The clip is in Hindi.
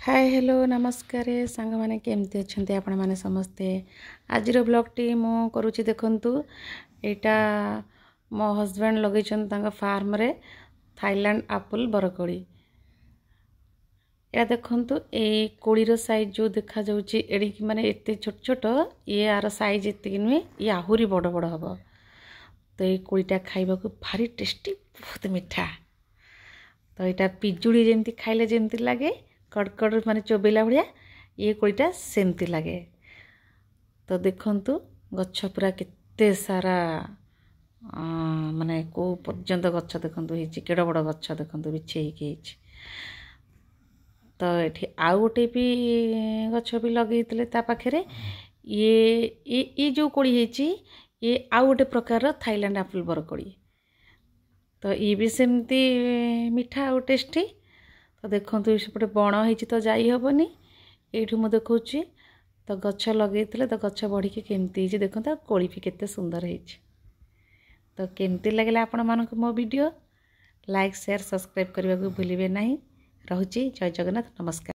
हाय हेलो नमस्कार सांग मैंने केमती अच्छा आपण मैंने समस्ते आज ब्लॉगटी मु करुच्ची देखंतु एटा मो हस्बैंड लगे फार्म रे थाईलैंड आपुल बरकोड़ी या देखंतु ए कोड़ीर साइज जो देखा जाउची एडी माने एते छोट छोट ये आर साइज एते नुहे ये आहुरी बड़ बड़ हम तो ये कोड़ीटा खाइबा को भारी टेस्टी बहुत मीठा तो यहाँ पिजुड़ी जमती खाइले जमती लगे कड़कड़ माने चोबेला भाया ये कोईटा सेमती लगे। तो देखंतु गच्छ पूरा केते सारा माने को पर्यंत गच्छ देखंतु हेची केड़ बड़ गच्छ देखंतु बिछे ही तो ये आउ गोटे भी गच्छ भी लगे ता पाखे ये जो कोड़ी हेची ये आउ गोटे प्रकार थाईलैंड आपुल बरकोड़ी तो ये भी सेमती मीठा और टेस्टी। तो देखो सेपटे बण होती तो जाई हेनी ये मुझे देखी तो गच्छ लगे तो गच्छ बढ़ी केमती देखो तो कोड़ी भी केते सुंदर है। तो केमती लगे आपण मानक मो वीडियो लाइक शेयर सब्सक्राइब करने को भूलिए नहीं। रहुची जय जगन्नाथ नमस्कार।